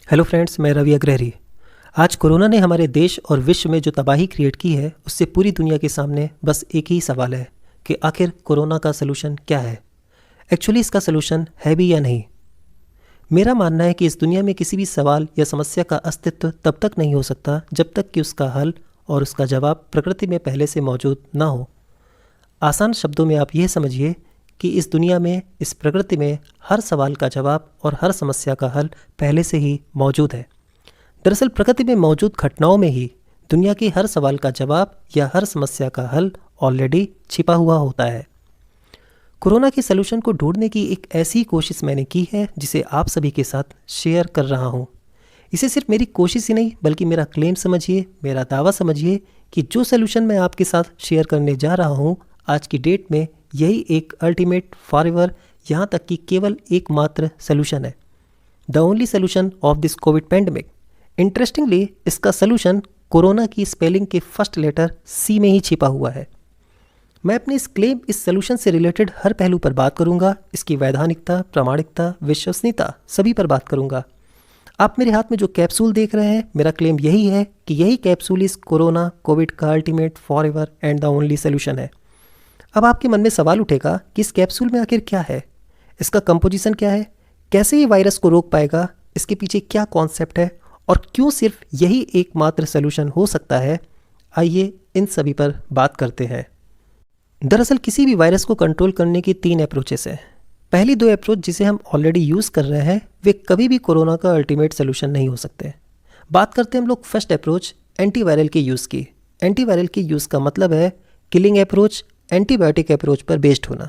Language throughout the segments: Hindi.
हेलो फ्रेंड्स, मैं रवि अग्रहरी। आज कोरोना ने हमारे देश और विश्व में जो तबाही क्रिएट की है, उससे पूरी दुनिया के सामने बस एक ही सवाल है कि आखिर कोरोना का सलूशन क्या है। एक्चुअली इसका सलूशन है भी या नहीं। मेरा मानना है कि इस दुनिया में किसी भी सवाल या समस्या का अस्तित्व तब तक नहीं हो सकता जब तक कि उसका हल और उसका जवाब प्रकृति में पहले से मौजूद ना हो। आसान शब्दों में आप यह समझिए कि इस दुनिया में, इस प्रकृति में हर सवाल का जवाब और हर समस्या का हल पहले से ही मौजूद है। दरअसल प्रकृति में मौजूद घटनाओं में ही दुनिया के हर सवाल का जवाब या हर समस्या का हल ऑलरेडी छिपा हुआ होता है। कोरोना के सलूशन को ढूंढने की एक ऐसी कोशिश मैंने की है जिसे आप सभी के साथ शेयर कर रहा हूँ। इसे सिर्फ मेरी कोशिश ही नहीं बल्कि मेरा क्लेम समझिए, मेरा दावा समझिए कि जो सलूशन मैं आपके साथ शेयर करने जा रहा हूँ आज की डेट में यही एक अल्टीमेट फॉरएवर, यहाँ तक कि केवल एकमात्र सलूशन है। The only solution of this Covid pandemic. Interestingly इसका सलूशन कोरोना की स्पेलिंग के फर्स्ट लेटर सी में ही छिपा हुआ है। मैं अपने इस क्लेम, इस सलूशन से रिलेटेड हर पहलू पर बात करूंगा। इसकी वैधानिकता, प्रामाणिकता, विश्वसनीयता सभी पर बात करूंगा। आप मेरे हाथ में जो कैप्सूल देख रहे हैं, मेरा क्लेम यही है कि यही कैप्सूल इस कोरोना कोविड का ultimate forever and the only solution है। अब आपके मन में सवाल उठेगा कि इस कैप्सूल में आखिर क्या है, इसका कंपोजिशन क्या है, कैसे ये वायरस को रोक पाएगा, इसके पीछे क्या कॉन्सेप्ट है और क्यों सिर्फ यही एकमात्र सलूशन हो सकता है। आइए इन सभी पर बात करते हैं। दरअसल किसी भी वायरस को कंट्रोल करने की 3 अप्रोचेस हैं। पहली 2 अप्रोच जिसे हम ऑलरेडी यूज़ कर रहे हैं वे कभी भी कोरोना का अल्टीमेट सलूशन नहीं हो सकते। बात करते हैं हम लोग फर्स्ट अप्रोच, एंटीवायरल के यूज़ की। एंटीवायरल के यूज़ का मतलब है किलिंग अप्रोच, एंटीबायोटिक अप्रोच पर बेस्ड होना,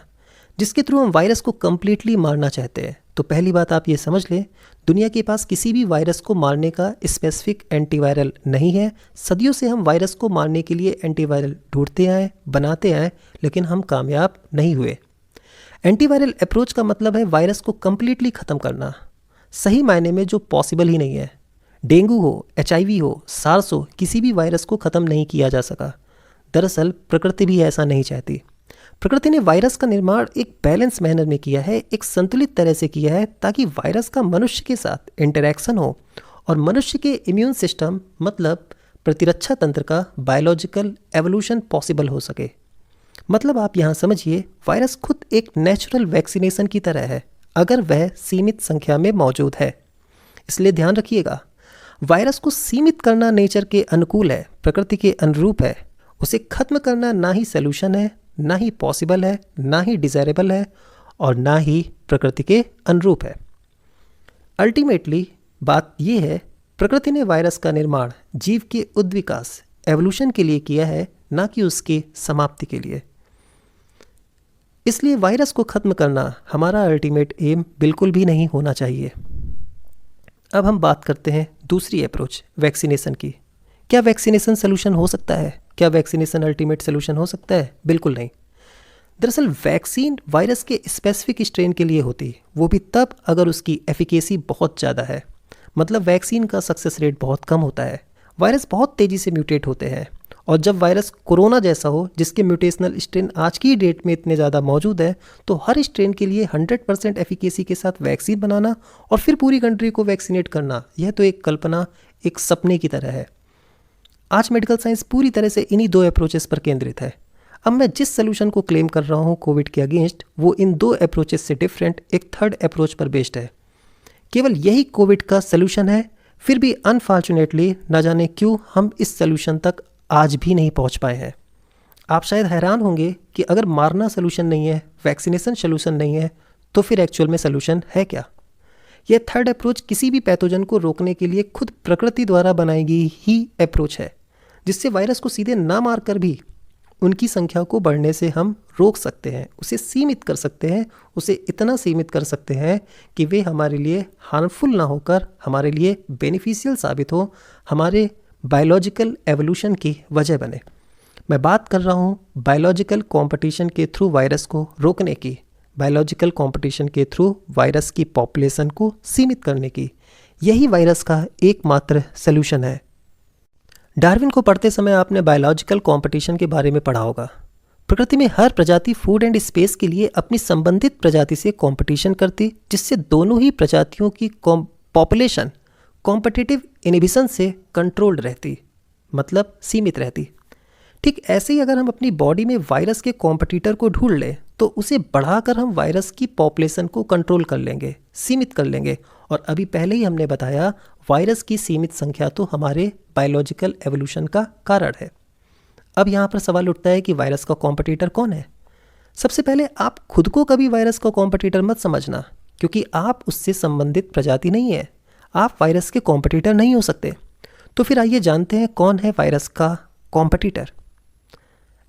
जिसके थ्रू हम वायरस को कंप्लीटली मारना चाहते हैं। तो पहली बात आप ये समझ लें, दुनिया के पास किसी भी वायरस को मारने का स्पेसिफिक एंटीवायरल नहीं है। सदियों से हम वायरस को मारने के लिए एंटीवायरल ढूंढते आए, बनाते आए, लेकिन हम कामयाब नहीं हुए। एंटीवायरल अप्रोच का मतलब है वायरस को कंप्लीटली ख़त्म करना, सही मायने में जो पॉसिबल ही नहीं है। डेंगू हो, HIV हो, सार्स हो, किसी भी वायरस को ख़त्म नहीं किया जा सका। दरअसल प्रकृति भी ऐसा नहीं चाहती। प्रकृति ने वायरस का निर्माण एक बैलेंस मैनर में किया है, एक संतुलित तरह से किया है, ताकि वायरस का मनुष्य के साथ इंटरैक्शन हो और मनुष्य के इम्यून सिस्टम मतलब प्रतिरक्षा तंत्र का बायोलॉजिकल एवोल्यूशन पॉसिबल हो सके। मतलब आप यहाँ समझिए, वायरस खुद एक नेचुरल वैक्सीनेशन की तरह है अगर वह सीमित संख्या में मौजूद है। इसलिए ध्यान रखिएगा, वायरस को सीमित करना नेचर के अनुकूल है, प्रकृति के अनुरूप है। उसे खत्म करना ना ही सलूशन है, ना ही पॉसिबल है, ना ही डिज़ायरेबल है और ना ही प्रकृति के अनुरूप है। अल्टीमेटली बात यह है, प्रकृति ने वायरस का निर्माण जीव के उद्विकास, एवोल्यूशन के लिए किया है, ना कि उसकी समाप्ति के लिए। इसलिए वायरस को खत्म करना हमारा अल्टीमेट एम बिल्कुल भी नहीं होना चाहिए। अब हम बात करते हैं दूसरी अप्रोच, वैक्सीनेशन की। क्या वैक्सीनेशन सलूशन हो सकता है? क्या वैक्सीनेशन अल्टीमेट सलूशन हो सकता है? बिल्कुल नहीं। दरअसल वैक्सीन वायरस के स्पेसिफिक स्ट्रेन के लिए होती, वो भी तब अगर उसकी एफिकेसी बहुत ज़्यादा है। मतलब वैक्सीन का सक्सेस रेट बहुत कम होता है। वायरस बहुत तेज़ी से म्यूटेट होते हैं और जब वायरस कोरोना जैसा हो जिसके म्यूटेशनल स्ट्रेन आज की डेट में इतने ज़्यादा मौजूद है, तो हर स्ट्रेन के लिए 100% एफिकेसी के साथ वैक्सीन बनाना और फिर पूरी कंट्री को वैक्सीनेट करना, यह तो एक कल्पना, एक सपने की तरह है। आज मेडिकल साइंस पूरी तरह से इन्हीं 2 अप्रोचेस पर केंद्रित है। अब मैं जिस सलूशन को क्लेम कर रहा हूँ कोविड के अगेंस्ट, वो इन 2 अप्रोचेस से डिफरेंट एक थर्ड अप्रोच पर बेस्ड है। केवल यही कोविड का सलूशन है, फिर भी अनफॉर्चुनेटली न जाने क्यों हम इस सलूशन तक आज भी नहीं पहुँच पाए हैं। आप शायद हैरान होंगे कि अगर मारना सलूशन नहीं है, वैक्सीनेशन सलूशन नहीं है, तो फिर एक्चुअल में सलूशन है क्या? यह थर्ड अप्रोच किसी भी पैथोजन को रोकने के लिए खुद प्रकृति द्वारा बनाई गई ही अप्रोच है, जिससे वायरस को सीधे ना मारकर भी उनकी संख्या को बढ़ने से हम रोक सकते हैं, उसे सीमित कर सकते हैं, उसे इतना सीमित कर सकते हैं कि वे हमारे लिए हार्मफुल ना होकर हमारे लिए बेनिफिशियल साबित हो, हमारे बायोलॉजिकल एवोल्यूशन की वजह बने। मैं बात कर रहा हूँ बायोलॉजिकल कंपटीशन के थ्रू वायरस को रोकने की, बायोलॉजिकल कंपटीशन के थ्रू वायरस की पॉपुलेशन को सीमित करने की। यही वायरस का एकमात्र सलूशन है। डार्विन को पढ़ते समय आपने बायोलॉजिकल कंपटीशन के बारे में पढ़ा होगा। प्रकृति में हर प्रजाति फूड एंड स्पेस के लिए अपनी संबंधित प्रजाति से कंपटीशन करती, जिससे दोनों ही प्रजातियों की पॉपुलेशन कॉम्पिटिटिव इनहिबिशन से कंट्रोल्ड रहती, मतलब सीमित रहती। ठीक ऐसे ही अगर हम अपनी बॉडी में वायरस के कॉम्पिटिटर को ढूंढ लें तो उसे बढ़ाकर हम वायरस की पॉपुलेशन को कंट्रोल कर लेंगे, सीमित कर लेंगे। और अभी पहले ही हमने बताया वायरस की सीमित संख्या तो हमारे बायोलॉजिकल एवोल्यूशन का कारण है। अब यहाँ पर सवाल उठता है कि वायरस का कॉम्पिटिटर कौन है। सबसे पहले आप खुद को कभी वायरस का कॉम्पिटिटर मत समझना, क्योंकि आप उससे संबंधित प्रजाति नहीं है, आप वायरस के कॉम्पिटिटर नहीं हो सकते। तो फिर आइए जानते हैं कौन है वायरस का कॉम्पिटिटर।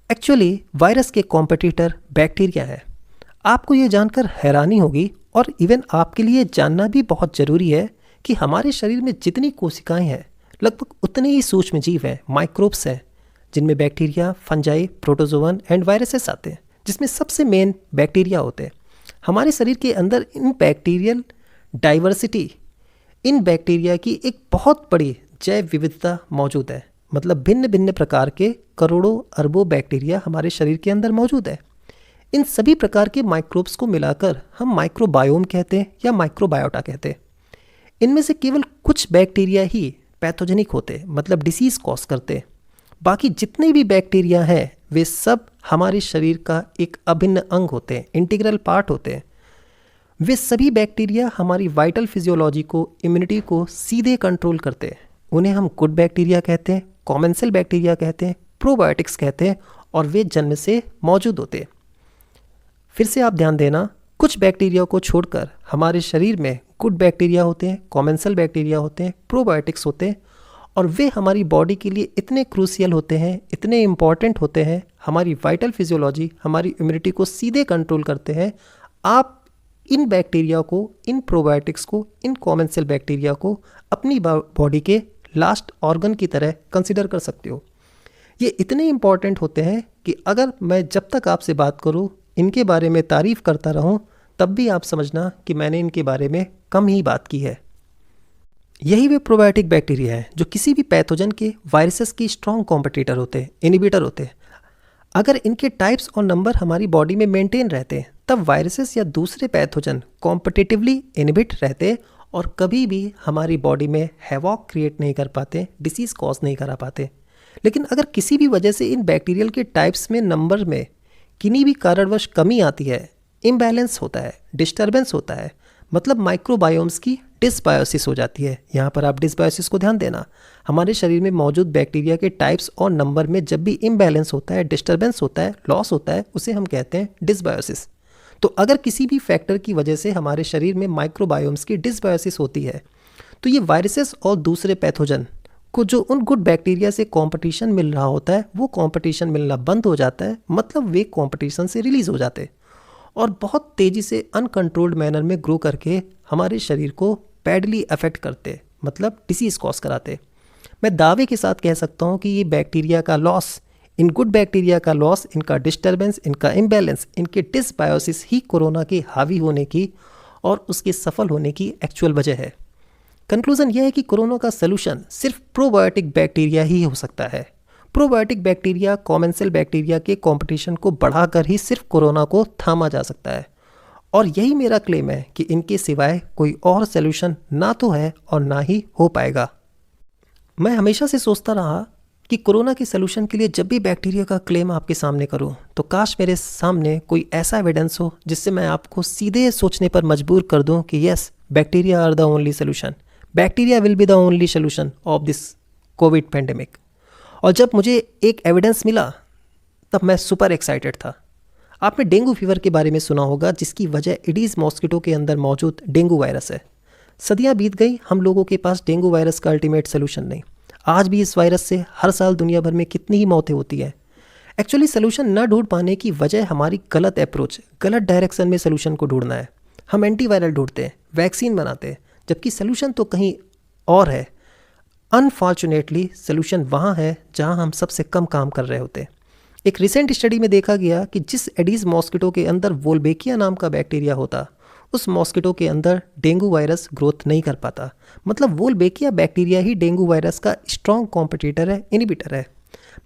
एक्चुअली वायरस के कॉम्पिटिटर बैक्टीरिया है। आपको ये जानकर हैरानी होगी और इवन आपके लिए जानना भी बहुत ज़रूरी है कि हमारे शरीर में जितनी कोशिकाएं हैं लगभग उतने ही सूक्ष्म जीव हैं, माइक्रोब्स हैं, जिनमें bacteria, fungi, protozoan and viruses आते हैं, जिसमें सबसे मेन बैक्टीरिया होते हैं। हमारे शरीर के अंदर इन बैक्टीरियल डाइवर्सिटी, इन बैक्टीरिया की एक बहुत बड़ी जैव विविधता मौजूद है। मतलब भिन्न भिन्न प्रकार के करोड़ों अरबों बैक्टीरिया हमारे शरीर के अंदर मौजूद है। इन सभी प्रकार के माइक्रोब्स को मिलाकर हम माइक्रोबायोम कहते हैं या माइक्रोबायोटा कहते हैं। इनमें से केवल कुछ बैक्टीरिया ही पैथोजेनिक होते, मतलब डिसीज़ कॉज करते। बाकी जितने भी बैक्टीरिया हैं वे सब हमारे शरीर का एक अभिन्न अंग होते हैं, इंटीग्रल पार्ट होते हैं। वे सभी बैक्टीरिया हमारी वाइटल फिजियोलॉजी को, इम्यूनिटी को सीधे कंट्रोल करते हैं। उन्हें हम गुड बैक्टीरिया कहते हैं, कॉमेंसल बैक्टीरिया कहते हैं, प्रोबायोटिक्स कहते हैं, और वे जन्म से मौजूद होते हैं। फिर से आप ध्यान देना, कुछ बैक्टीरिया को छोड़कर हमारे शरीर में गुड बैक्टीरिया होते हैं, कॉमेंसल बैक्टीरिया होते हैं, प्रोबायोटिक्स होते हैं, और वे हमारी बॉडी के लिए इतने क्रूशियल होते हैं, इतने इम्पॉर्टेंट होते हैं, हमारी वाइटल फिजियोलॉजी, हमारी इम्यूनिटी को सीधे कंट्रोल करते हैं। आप इन बैक्टीरिया को, इन प्रोबायोटिक्स को, इन कॉमेंसल बैक्टीरिया को अपनी बॉडी के लास्ट ऑर्गन की तरह कंसिडर कर सकते हो। ये इतने इम्पॉर्टेंट होते हैं कि अगर मैं जब तक आपसे बात करूं, इनके बारे में तारीफ़ करता रहूं, तब भी आप समझना कि मैंने इनके बारे में कम ही बात की है। यही वे प्रोबायोटिक बैक्टीरिया हैं जो किसी भी पैथोजन के, वायरसेस की स्ट्रॉन्ग कॉम्पिटिटर होते हैं, इनहिबिटर होते हैं। अगर इनके टाइप्स और नंबर हमारी बॉडी में मेंटेन रहते हैं तब वायरसेस या दूसरे पैथोजन कॉम्पिटिटिवली इनहिबिट रहते और कभी भी हमारी बॉडी में हैवॉक क्रिएट नहीं कर पाते, डिसीज़ कॉज नहीं करा पाते। लेकिन अगर किसी भी वजह से इन बैक्टीरियल के टाइप्स में नंबर में किन्हीं भी कारणवश कमी आती है, इम्बैलेंस होता है, डिस्टर्बेंस होता है, मतलब माइक्रोबायोम्स की डिसबायोसिस हो जाती है। यहाँ पर आप डिसबायोसिस को ध्यान देना। हमारे शरीर में मौजूद बैक्टीरिया के टाइप्स और नंबर में जब भी इम्बैलेंस होता है, डिस्टर्बेंस होता है, लॉस होता है, उसे हम कहते हैं डिसबायोसिस। तो अगर किसी भी फैक्टर की वजह से हमारे शरीर में माइक्रोबायोम्स की डिसबायोसिस होती है तो ये वायरसेस और दूसरे पैथोजन को जो उन गुड बैक्टीरिया से कंपटीशन मिल रहा होता है वो कंपटीशन मिलना बंद हो जाता है, मतलब वे कंपटीशन से रिलीज़ हो जाते और बहुत तेज़ी से अनकंट्रोल्ड मैनर में ग्रो करके हमारे शरीर को बैडली अफेक्ट करते, मतलब डिसीज़ कॉज कराते। मैं दावे के साथ कह सकता हूँ कि ये बैक्टीरिया का लॉस, इन गुड बैक्टीरिया का लॉस, इनका डिस्टर्बेंस, इनका इम्बैलेंस, इनके डिसबायोसिस ही कोरोना के हावी होने की और उसके सफल होने की एक्चुअल वजह है। कंक्लूजन यह है कि कोरोना का सलूशन सिर्फ प्रोबायोटिक बैक्टीरिया ही हो सकता है। प्रोबायोटिक बैक्टीरिया, कॉमेंसल बैक्टीरिया के कंपटीशन को बढ़ाकर ही सिर्फ कोरोना को थामा जा सकता है। और यही मेरा क्लेम है कि इनके सिवाय कोई और सलूशन ना तो है और ना ही हो पाएगा। मैं हमेशा से सोचता रहा कि कोरोना के सलूशन के लिए जब भी बैक्टीरिया का क्लेम आपके सामने करूं तो काश मेरे सामने कोई ऐसा एविडेंस हो जिससे मैं आपको सीधे सोचने पर मजबूर कर दूं कि yes, bacteria are the only solution, bacteria will be the only solution of this covid pandemic. और जब मुझे एक एविडेंस मिला तब मैं सुपर एक्साइटेड था। आपने डेंगू फीवर के बारे में सुना होगा, जिसकी वजह एडीज मॉस्किटो के अंदर मौजूद डेंगू वायरस है। सदियां बीत गई, हम लोगों के पास डेंगू वायरस का अल्टीमेट सोल्यूशन नहीं। आज भी इस वायरस से हर साल दुनिया भर में कितनी ही मौतें होती हैं। एक्चुअली सोल्यूशन न ढूंढ पाने की वजह हमारी गलत अप्रोच, गलत डायरेक्शन में सोल्यूशन को ढूंढना है। हम एंटीवायरल ढूंढते हैं, वैक्सीन बनाते हैं, जबकि सोल्यूशन तो कहीं और है। अनफॉर्चुनेटली सोल्यूशन वहाँ है जहाँ हम सबसे कम काम कर रहे होते हैं। एक रिसेंट स्टडी में देखा गया कि जिस एडीज मॉस्किटो के अंदर वोल्बेकिया नाम का बैक्टीरिया होता, उस मॉस्किटो के अंदर डेंगू वायरस ग्रोथ नहीं कर पाता। मतलब वोल्बेकिया बैक्टीरिया ही डेंगू वायरस का स्ट्रॉन्ग कॉम्पिटिटर है, इनहिबिटर है।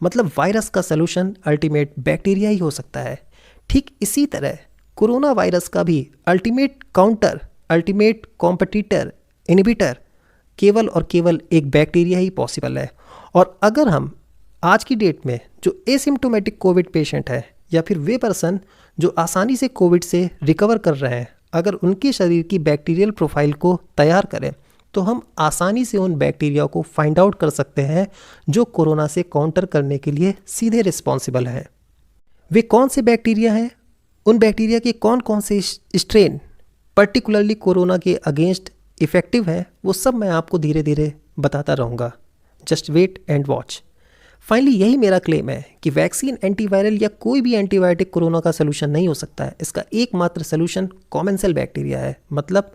मतलब वायरस का सलूशन अल्टीमेट बैक्टीरिया ही हो सकता है। ठीक इसी तरह कोरोना वायरस का भी ultimate counter, ultimate competitor, inhibitor केवल और केवल एक बैक्टीरिया ही पॉसिबल है। और अगर हम आज की डेट में जो एसिम्प्टोमेटिक कोविड पेशेंट है या फिर वे पर्सन जो आसानी से कोविड से रिकवर कर रहे हैं, अगर उनके शरीर की बैक्टीरियल प्रोफाइल को तैयार करें तो हम आसानी से उन बैक्टीरिया को फाइंड आउट कर सकते हैं जो कोरोना से काउंटर करने के लिए सीधे रिस्पॉन्सिबल हैं। वे कौन से बैक्टीरिया हैं, उन बैक्टीरिया के कौन कौन से स्ट्रेन पर्टिकुलरली कोरोना के अगेंस्ट इफ़ेक्टिव हैं, वो सब मैं आपको धीरे धीरे बताता रहूँगा। Just wait and watch. Finally यही मेरा क्लेम है कि वैक्सीन, एंटीवायरल या कोई भी एंटीबायोटिक कोरोना का सलूशन नहीं हो सकता है। इसका एकमात्र सलूशन कॉमन सेल बैक्टीरिया है, मतलब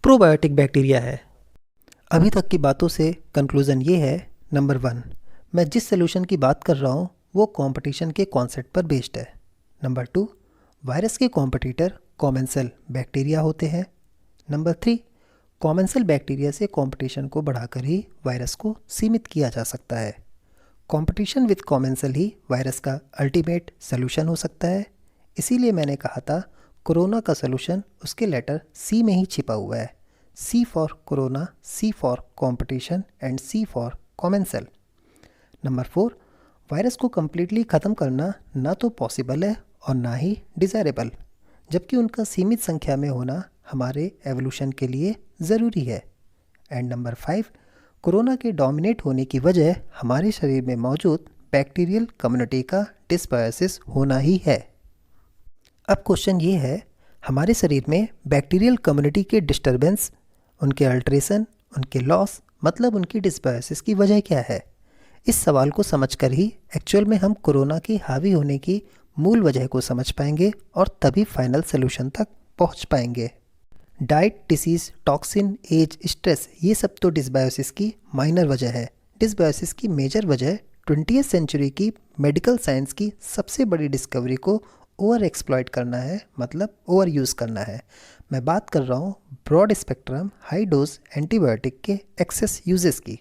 प्रोबायोटिक बैक्टीरिया है। अभी तक की बातों से कंक्लूज़न ये है, नंबर 1, मैं जिस सलूशन की बात कर रहा हूँ वो कंपटीशन के कॉन्सेप्ट पर बेस्ड है। नंबर 2, वायरस के कॉम्पिटिटर कॉमन सेल बैक्टीरिया होते हैं। नंबर 3, कॉमन सेल बैक्टीरिया से कंपटीशन को बढ़ाकर ही वायरस को सीमित किया जा सकता है। कंपटीशन विद कॉमन सेल ही वायरस का अल्टीमेट सलूशन हो सकता है। इसीलिए मैंने कहा था कोरोना का सलूशन उसके लेटर सी में ही छिपा हुआ है। C for corona, C for competition and C for common cell. Number 4, virus को कम्प्लीटली ख़त्म करना ना तो पॉसिबल है और ना ही डिज़ायरेबल, जबकि उनका सीमित संख्या में होना हमारे एवोल्यूशन के लिए ज़रूरी है। एंड नंबर 5, कोरोना के डोमिनेट होने की वजह हमारे शरीर में मौजूद बैक्टीरियल कम्युनिटी का डिस्बायोसिस होना ही है। अब क्वेश्चन ये है, हमारे शरीर में बैक्टीरियल कम्युनिटी के डिस्टर्बेंस, उनके अल्ट्रेशन, उनके लॉस, मतलब उनकी डिस्बायोसिस की वजह क्या है? इस सवाल को समझकर ही एक्चुअल में हम कोरोना की हावी होने की मूल वजह को समझ पाएंगे और तभी फाइनल सोल्यूशन तक पहुंच पाएंगे। Diet, disease, toxin, age, stress, ये सब तो डिस्बायोसिस की माइनर वजह है। डिस्बायोसिस की मेजर वजह 20वीं सेंचुरी की मेडिकल साइंस की सबसे बड़ी डिस्कवरी को ओवर एक्सप्लॉइट करना है, मतलब ओवर यूज़ करना है। मैं बात कर रहा हूँ broad spectrum high dose antibiotic के एक्सेस यूजेस की।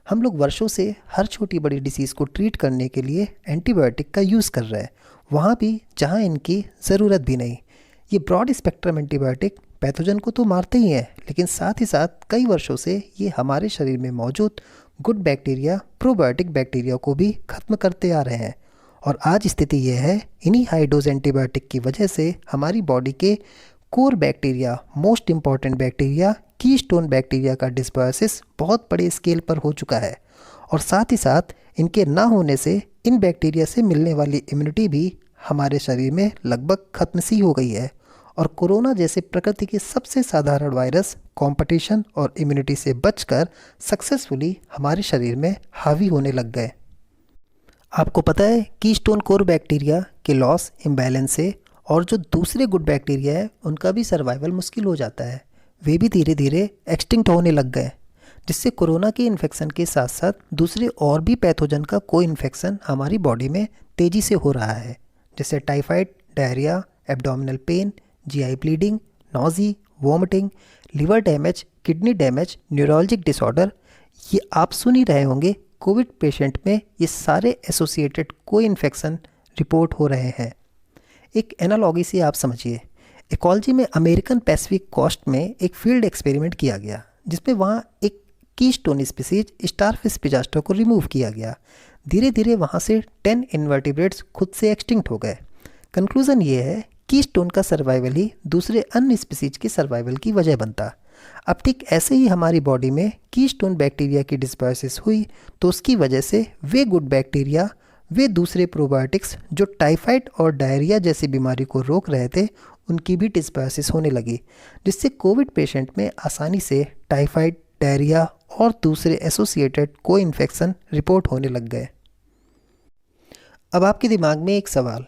हम लोग वर्षों से हर छोटी बड़ी डिसीज़ को ट्रीट करने के लिए एंटीबायोटिक का यूज़ कर रहे हैं, वहाँ भी जहाँ इनकी ज़रूरत भी नहीं। ये ब्रॉड स्पेक्ट्रम एंटीबायोटिक पैथोजन को तो मारते ही हैं, लेकिन साथ ही साथ कई वर्षों से ये हमारे शरीर में मौजूद गुड बैक्टीरिया, प्रोबायोटिक बैक्टीरिया को भी ख़त्म करते आ रहे हैं। और आज स्थिति यह है, इन्हीं हाई डोज एंटीबायोटिक की वजह से हमारी बॉडी के core bacteria, most important bacteria, keystone bacteria का डिस्बायोसिस बहुत बड़े स्केल पर हो चुका है। और साथ ही साथ इनके ना होने से इन बैक्टीरिया से मिलने वाली इम्यूनिटी भी हमारे शरीर में लगभग खत्म सी हो गई है। और कोरोना जैसे प्रकृति के सबसे साधारण वायरस कंपटीशन और इम्यूनिटी से बचकर सक्सेसफुली हमारे शरीर में हावी होने लग गए। आपको पता है कीस्टोन कोर बैक्टीरिया के लॉस, इम्बैलेंस से और जो दूसरे गुड बैक्टीरिया है उनका भी सर्वाइवल मुश्किल हो जाता है। वे भी धीरे धीरे एक्सटिंक्ट होने लग गए, जिससे कोरोना के इन्फेक्शन के साथ साथ दूसरे और भी पैथोजन का कोई इन्फेक्शन हमारी बॉडी में तेज़ी से हो रहा है, जैसे typhoid, diarrhoea, abdominal pain, GI bleeding, nausea, vomiting, liver damage, kidney damage, neurologic disorder. ये आप सुन ही रहे होंगे, कोविड पेशेंट में ये सारे एसोसिएटेड कोई इन्फेक्शन रिपोर्ट हो रहे हैं। एक एनालॉजी से आप समझिए, इकोलॉजी में अमेरिकन पैसिफिक कोस्ट में एक फील्ड एक्सपेरिमेंट किया गया, जिसमें वहाँ एक कीस्टोन स्पीसीज स्टारफिश पिजास्टो को रिमूव किया गया। धीरे धीरे वहाँ से 10 इन्वर्टिब्रेट्स खुद से एक्सटिंक्ट हो गए। कंक्लूज़न ये है, कीस्टोन का सर्वाइवल ही दूसरे अन्य स्पीसीज के सर्वाइवल की वजह बनता। अब ठीक ऐसे ही हमारी बॉडी में कीस्टोन बैक्टीरिया की डिस्बायोसिस हुई तो उसकी वजह से वे गुड बैक्टीरिया, वे दूसरे प्रोबायोटिक्स जो टाइफाइड और डायरिया जैसी बीमारी को रोक रहे थे, उनकी भी डिस्बायोसिस होने लगी, जिससे कोविड पेशेंट में आसानी से टाइफाइड, डायरिया और दूसरे एसोसिएटेड कोई इन्फेक्शन रिपोर्ट होने लग गए। अब आपके दिमाग में एक सवाल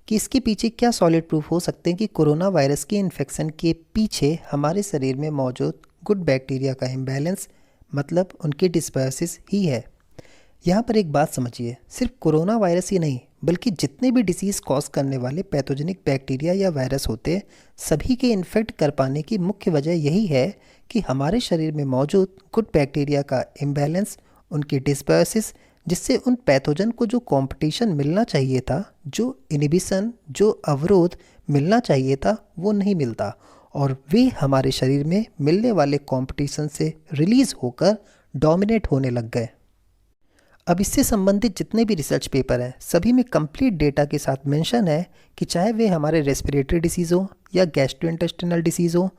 कि इसके पीछे क्या सॉलिड प्रूफ हो सकते हैं कि कोरोना वायरस के इन्फेक्शन के पीछे हमारे शरीर में मौजूद गुड बैक्टीरिया का इम्बैलेंस, मतलब उनकी डिस्बायोसिस ही है। यहाँ पर एक बात समझिए, सिर्फ कोरोना वायरस ही नहीं बल्कि जितने भी डिसीज़ कॉज करने वाले पैथोजेनिक बैक्टीरिया या वायरस होते हैं, सभी के इन्फेक्ट कर पाने की मुख्य वजह यही है कि हमारे शरीर में मौजूद गुड बैक्टीरिया का इम्बैलेंस, उनकी डिस्बायोसिस, जिससे उन पैथोजन को जो कंपटीशन मिलना चाहिए था, जो इनहिबिशन, जो अवरोध मिलना चाहिए था, वो नहीं मिलता। और वे हमारे शरीर में मिलने वाले कंपटीशन से रिलीज होकर डोमिनेट होने लग गए। अब इससे संबंधित जितने भी रिसर्च पेपर हैं सभी में कंप्लीट डेटा के साथ मेंशन है कि चाहे वे हमारे रेस्पिरेटरी डिसीज़ हो या गैस्ट्रोइंटेस्टिनल डिसीज़ हो,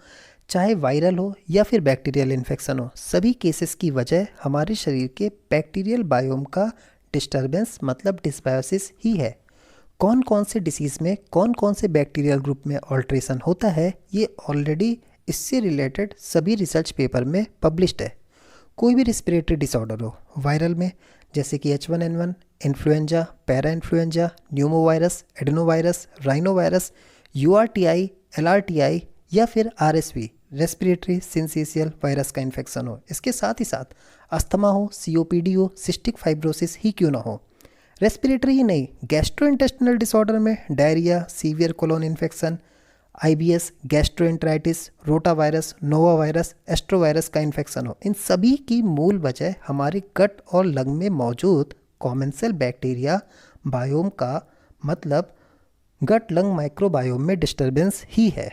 चाहे वायरल हो या फिर बैक्टीरियल इन्फेक्शन हो, सभी केसेस की वजह हमारे शरीर के बैक्टीरियल बायोम का डिस्टर्बेंस मतलब डिस्बायोसिस ही है। कौन कौन से डिसीज़ में कौन कौन से बैक्टीरियल ग्रुप में ऑल्ट्रेशन होता है ये ऑलरेडी इससे रिलेटेड सभी रिसर्च पेपर में पब्लिश्ड है। कोई भी रिस्पिरेटरी डिसऑर्डर हो, वायरल में जैसे कि H1N1, influenza, parainfluenza, pneumovirus, adenovirus, rhinovirus, URTI, LRTI या फिर RSV रेस्पिरेटरी सिंसिशियल वायरस का इन्फेक्शन हो, इसके साथ ही साथ अस्थमा हो, COPD हो, सिस्टिक फाइब्रोसिस ही क्यों ना हो, रेस्पिरेटरी ही नहीं गैस्ट्रोइंटेस्टिनल डिसऑर्डर में diarrhoea, severe colon infection, IBS, gastroenteritis, rotavirus, norovirus, astrovirus का इन्फेक्शन हो, इन सभी की मूल वजह हमारे गट और लंग में मौजूद कॉमेंसल बैक्टीरिया बायोम का मतलब गट लंग माइक्रोबायोम में डिस्टर्बेंस ही है।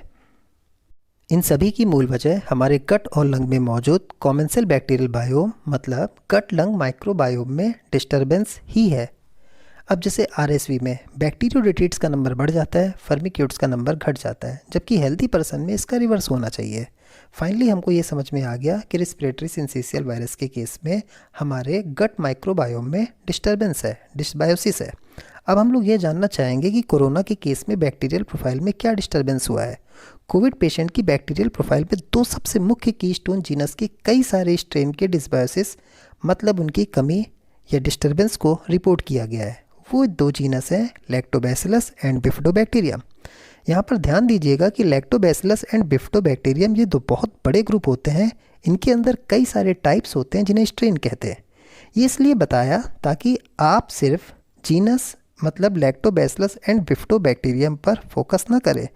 इन सभी की मूल वजह हमारे गट और लंग में मौजूद कॉमेंसल बैक्टीरियल बायोम मतलब गट लंग माइक्रोबायोम में डिस्टर्बेंस ही है। अब जैसे RSV में बैक्टीरियोडेटिड्स का नंबर बढ़ जाता है, फर्मिक्यूट्स का नंबर घट जाता है, जबकि हेल्दी पर्सन में इसका रिवर्स होना चाहिए। फाइनली हमको ये समझ में आ गया कि रेस्पिरेटरी सिंसिशियल वायरस के केस में हमारे गट माइक्रोबायोम में डिस्टर्बेंस है, डिस्बायोसिस है। अब हम लोग ये जानना चाहेंगे कि कोरोना के केस में बैक्टीरियल प्रोफाइल में क्या डिस्टर्बेंस हुआ है। कोविड पेशेंट की बैक्टीरियल प्रोफाइल में दो सबसे मुख्य कीस्टोन जीनस के कई सारे स्ट्रेन के डिस्बायोसिस मतलब उनकी कमी या डिस्टर्बेंस को रिपोर्ट किया गया है। वो दो जीनस हैं लैक्टोबैसिलस एंड बिफिडोबैक्टीरियम। यहाँ पर ध्यान दीजिएगा कि लैक्टोबैसिलस एंड बिफिडोबैक्टीरियम ये दो बहुत बड़े ग्रुप होते हैं। इनके अंदर कई सारे टाइप्स होते हैं जिन्हें स्ट्रेन कहते हैं। ये इसलिए बताया ताकि आप सिर्फ जीनस मतलब लैक्टोबैसिलस एंड बिफिडोबैक्टीरियम पर फोकस ना करें,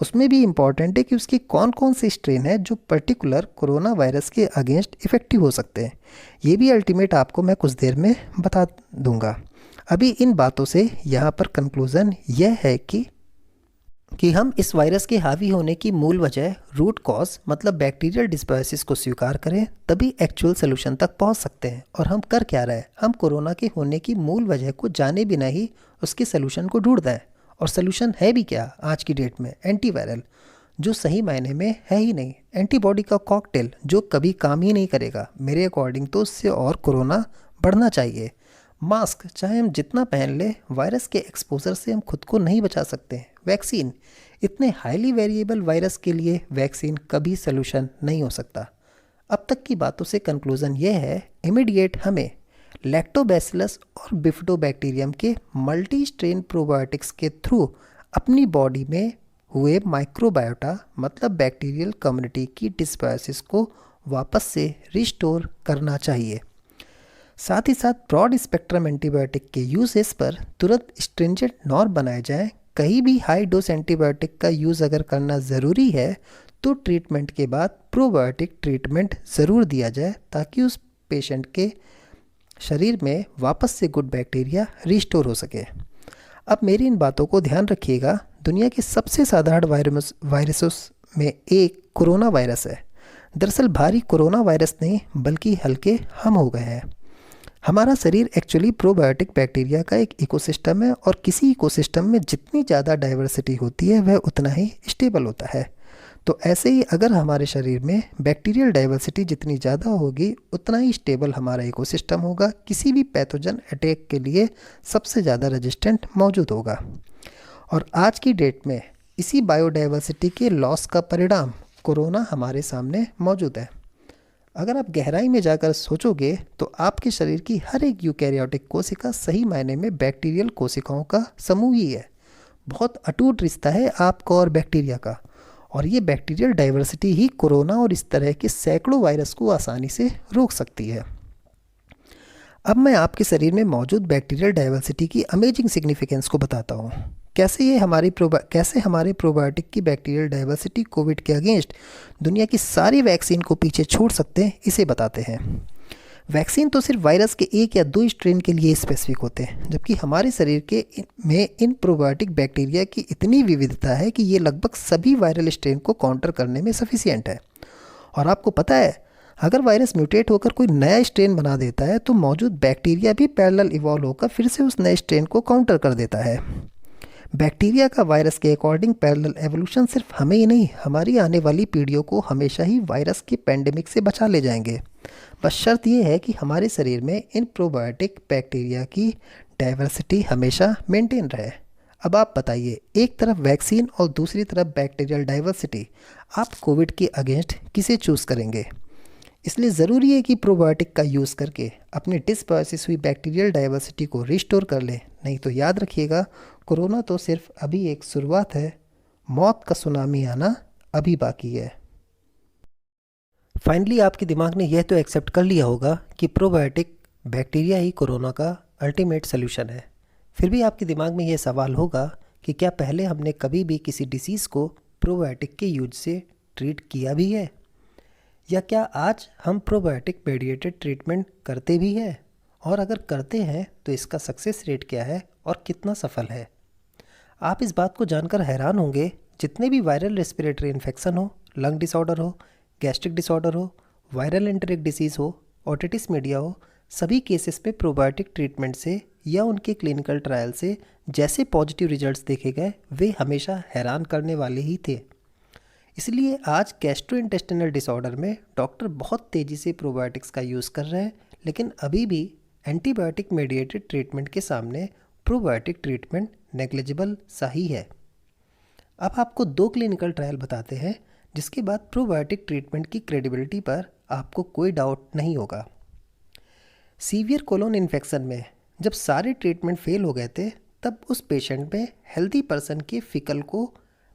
उसमें भी इम्पॉर्टेंट है कि उसके कौन कौन से स्ट्रेन है जो पर्टिकुलर कोरोना वायरस के अगेंस्ट इफ़ेक्टिव हो सकते हैं। ये भी अल्टीमेट आपको मैं कुछ देर में बता दूंगा। अभी इन बातों से यहाँ पर कंक्लूज़न यह है कि हम इस वायरस के हावी होने की मूल वजह रूट कॉज मतलब बैक्टीरियल डिस्बायोसिस को स्वीकार करें, तभी एक्चुअल सोल्यूशन तक पहुँच सकते हैं। और हम कर क्या रहे हैं, हम कोरोना के होने की मूल वजह को जाने बिना ही उसके सोल्यूशन को ढूंढ रहे हैं। और सोल्यूशन है भी क्या आज की डेट में, एंटीवायरल, जो सही मायने में है ही नहीं, एंटीबॉडी का कॉकटेल जो कभी काम ही नहीं करेगा। मेरे अकॉर्डिंग तो उससे और कोरोना बढ़ना चाहिए। मास्क चाहे हम जितना पहन ले, वायरस के एक्सपोजर से हम खुद को नहीं बचा सकते। वैक्सीन, इतने हाईली वेरिएबल वायरस के लिए वैक्सीन कभी सलूशन नहीं हो सकता। अब तक की बातों से कंक्लूजन ये है, इमीडिएट हमें लैक्टोबैसिलस और बिफिडोबैक्टीरियम के मल्टी स्ट्रेन प्रोबायोटिक्स के थ्रू अपनी बॉडी में हुए माइक्रोबायोटा मतलब बैक्टीरियल कम्युनिटी की डिस्बायोसिस को वापस से रिस्टोर करना चाहिए। साथ ही साथ ब्रॉड स्पेक्ट्रम एंटीबायोटिक के यूजेस पर तुरंत स्ट्रिंजेंट नॉर्म बनाए जाएं। कहीं भी हाई डोज एंटीबायोटिक का यूज़ अगर करना ज़रूरी है तो ट्रीटमेंट के बाद प्रोबायोटिक ट्रीटमेंट ज़रूर दिया जाए ताकि उस पेशेंट के शरीर में वापस से गुड बैक्टीरिया रिस्टोर हो सके। अब मेरी इन बातों को ध्यान रखिएगा। दुनिया के सबसे साधारण वायरसों में एक कोरोना वायरस है। दरअसल भारी कोरोना वायरस नहीं बल्कि हल्के हम हो गए हैं। हमारा शरीर एक्चुअली प्रोबायोटिक बैक्टीरिया का एक इकोसिस्टम है और किसी इकोसिस्टम में जितनी ज़्यादा डाइवर्सिटी होती है वह उतना ही स्टेबल होता है। तो ऐसे ही अगर हमारे शरीर में बैक्टीरियल डाइवर्सिटी जितनी ज़्यादा होगी उतना ही स्टेबल हमारा इकोसिस्टम होगा, किसी भी पैथोजन अटैक के लिए सबसे ज़्यादा रेजिस्टेंट मौजूद होगा। और आज की डेट में इसी बायोडाइवर्सिटी के लॉस का परिणाम कोरोना हमारे सामने मौजूद है। अगर आप गहराई में जाकर सोचोगे तो आपके शरीर की हर एक यूकैरियोटिक कोशिका सही मायने में बैक्टीरियल कोशिकाओं का समूह ही है। बहुत अटूट रिश्ता है आपका और बैक्टीरिया का, और ये बैक्टीरियल डाइवर्सिटी ही कोरोना और इस तरह के सैकड़ों वायरस को आसानी से रोक सकती है। अब मैं आपके शरीर में मौजूद बैक्टीरियल डाइवर्सिटी की अमेजिंग सिग्निफिकेंस को बताता हूँ। कैसे हमारे प्रोबायोटिक की बैक्टीरियल डाइवर्सिटी कोविड के अगेंस्ट दुनिया की सारी वैक्सीन को पीछे छोड़ सकते हैं, इसे बताते हैं। वैक्सीन तो सिर्फ वायरस के एक या दो स्ट्रेन के लिए स्पेसिफिक होते हैं, जबकि हमारे शरीर में इन प्रोबायोटिक बैक्टीरिया की इतनी विविधता है कि ये लगभग सभी वायरल स्ट्रेन को काउंटर करने में सफिशिएंट है। और आपको पता है, अगर वायरस म्यूटेट होकर कोई नया स्ट्रेन बना देता है तो मौजूद बैक्टीरिया भी पैरेलल इवॉल्व होकर फिर से उस नए स्ट्रेन को काउंटर कर देता है। बैक्टीरिया का वायरस के अकॉर्डिंग पैरेलल एवोल्यूशन सिर्फ हमें ही नहीं, हमारी आने वाली पीढ़ियों को हमेशा ही वायरस के पैंडेमिक से बचा ले जाएंगे। बस शर्त यह है कि हमारे शरीर में इन प्रोबायोटिक बैक्टीरिया की डाइवर्सिटी हमेशा मेंटेन रहे। अब आप बताइए, एक तरफ वैक्सीन और दूसरी तरफ बैक्टीरियल डाइवर्सिटी, आप कोविड के अगेंस्ट किसे चूज़ करेंगे? इसलिए ज़रूरी है कि प्रोबायोटिक का यूज़ करके अपनी डिसबायोसिस हुई बैक्टीरियल डाइवर्सिटी को रिस्टोर कर लें। नहीं तो याद रखिएगा, कोरोना तो सिर्फ अभी एक शुरुआत है, मौत का सुनामी आना अभी बाकी है। फाइनली आपके दिमाग ने यह तो एक्सेप्ट कर लिया होगा कि प्रोबायोटिक बैक्टीरिया ही कोरोना का अल्टीमेट सोल्यूशन है। फिर भी आपके दिमाग में यह सवाल होगा कि क्या पहले हमने कभी भी किसी डिसीज़ को प्रोबायोटिक के यूज से ट्रीट किया भी है, या क्या आज हम प्रोबायोटिक मेडिएटेड ट्रीटमेंट करते भी हैं, और अगर करते हैं तो इसका सक्सेस रेट क्या है और कितना सफल है। आप इस बात को जानकर हैरान होंगे, जितने भी वायरल रेस्पिरेटरी इन्फेक्शन हो, लंग डिसऑर्डर हो, गैस्ट्रिक डिसऑर्डर हो, वायरल एंटेरिक डिसीज़ हो, ओटिटिस मीडिया हो, सभी केसेस में प्रोबायोटिक ट्रीटमेंट से या उनके क्लिनिकल ट्रायल से जैसे पॉजिटिव रिजल्ट्स देखे गए, वे हमेशा हैरान करने वाले ही थे। इसलिए आज गैस्ट्रोइंटेस्टिनल डिसऑर्डर में डॉक्टर बहुत तेज़ी से प्रोबायोटिक्स का यूज़ कर रहे हैं, लेकिन अभी भी एंटीबायोटिक मेडिएटेड ट्रीटमेंट के सामने प्रोबायोटिक ट्रीटमेंट नेग्लिजिबल सा ही है। अब आपको 2 क्लिनिकल ट्रायल बताते हैं, जिसके बाद प्रोबायोटिक ट्रीटमेंट की क्रेडिबिलिटी पर आपको कोई डाउट नहीं होगा। सीवियर कोलोन इन्फेक्शन में जब सारे ट्रीटमेंट फेल हो गए थे, तब उस पेशेंट में हेल्दी पर्सन के फिकल को,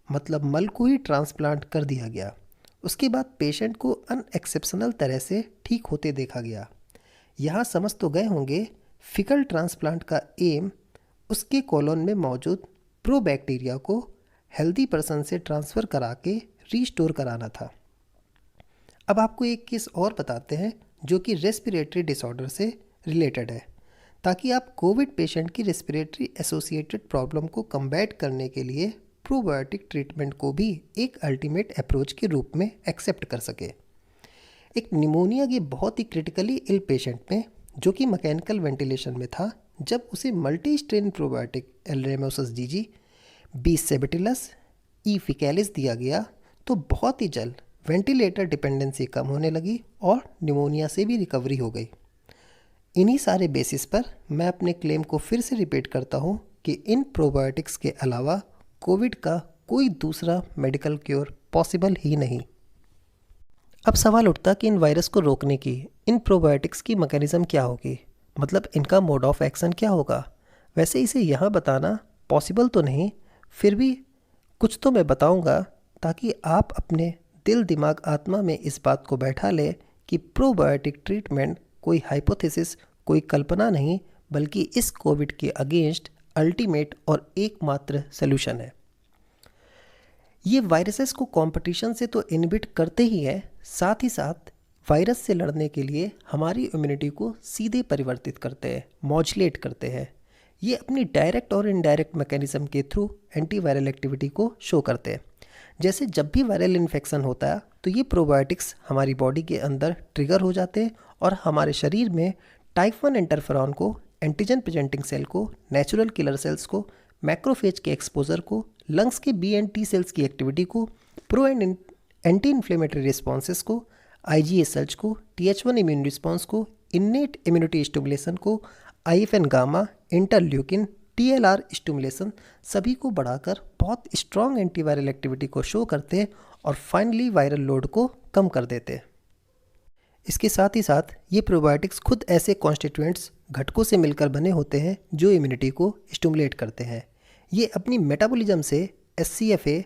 मतलब मल को ही ट्रांसप्लांट कर दिया गया। उसके बाद पेशेंट को अनएक्सेप्शनल तरह से ठीक होते देखा गया। यहाँ समझ तो गए होंगे, फिकल ट्रांसप्लांट का एम उसके कोलोन में मौजूद प्रोबैक्टीरिया को हेल्दी पर्सन से ट्रांसफ़र करा के रीस्टोर कराना था। अब आपको एक केस और बताते हैं जो कि रेस्पिरेटरी डिसऑर्डर से रिलेटेड है, ताकि आप कोविड पेशेंट की रेस्पिरेटरी एसोसिएटेड प्रॉब्लम को कम्बैट करने के लिए प्रोबायोटिक ट्रीटमेंट को भी एक अल्टीमेट अप्रोच के रूप में एक्सेप्ट कर सके। एक निमोनिया के बहुत ही क्रिटिकली इल पेशेंट में, जो कि मैकेनिकल वेंटिलेशन में था, जब उसे मल्टी स्ट्रेन प्रोबायोटिक एलरेमोसस जीजी, बी सेबेटिलस, ई फिकैलिस दिया गया तो बहुत ही जल्द वेंटिलेटर डिपेंडेंसी कम होने लगी और निमोनिया से भी रिकवरी हो गई। इन्हीं सारे बेसिस पर मैं अपने क्लेम को फिर से रिपीट करता हूँ कि इन प्रोबायोटिक्स के अलावा कोविड का कोई दूसरा मेडिकल क्योर पॉसिबल ही नहीं। अब सवाल उठता कि इन वायरस को रोकने की इन प्रोबायोटिक्स की मैकेनिज़्म क्या होगी, मतलब इनका मोड ऑफ एक्शन क्या होगा। वैसे इसे यहाँ बताना पॉसिबल तो नहीं, फिर भी कुछ तो मैं बताऊँगा, ताकि आप अपने दिल दिमाग आत्मा में इस बात को बैठा ले कि प्रोबायोटिक ट्रीटमेंट कोई हाइपोथेसिस, कोई कल्पना नहीं, बल्कि इस कोविड के अगेंस्ट अल्टीमेट और एकमात्र सलूशन है। ये वायरसेस को कंपटीशन से तो इनहिबिट करते ही है, साथ ही साथ वायरस से लड़ने के लिए हमारी इम्यूनिटी को सीधे परिवर्तित करते हैं, मॉड्यूलेट करते हैं। ये अपनी डायरेक्ट और इनडायरेक्ट मैकेनिज्म के थ्रू एंटीवायरल एक्टिविटी को शो करते हैं। जैसे जब भी वायरल इन्फेक्शन होता है तो ये प्रोबायोटिक्स हमारी बॉडी के अंदर ट्रिगर हो जाते हैं और हमारे शरीर में टाइप 1 इंटरफेरॉन को, एंटीजन प्रेजेंटिंग सेल को, नेचुरल किलर सेल्स को, मैक्रोफेज के एक्सपोजर को, लंग्स के बी एंड टी सेल्स की एक्टिविटी को, pro and anti inflammatory responses को, IgA को, TH1 इम्यून रिस्पॉन्स को, इन्नेट इम्यूनिटी स्टिमुलेशन को, IFN gamma, interleukin, TLR stimulation, सभी को बढ़ाकर बहुत स्ट्रॉन्ग एंटीवायरल एक्टिविटी को शो करते हैं और फाइनली वायरल लोड को कम कर देते हैं। इसके साथ ही साथ ये प्रोबायोटिक्स खुद ऐसे कॉन्स्टिट्यूएंट्स, घटकों से मिलकर बने होते हैं जो इम्यूनिटी को स्टिमुलेट करते हैं। ये अपनी मेटाबॉलिज्म से SCFA,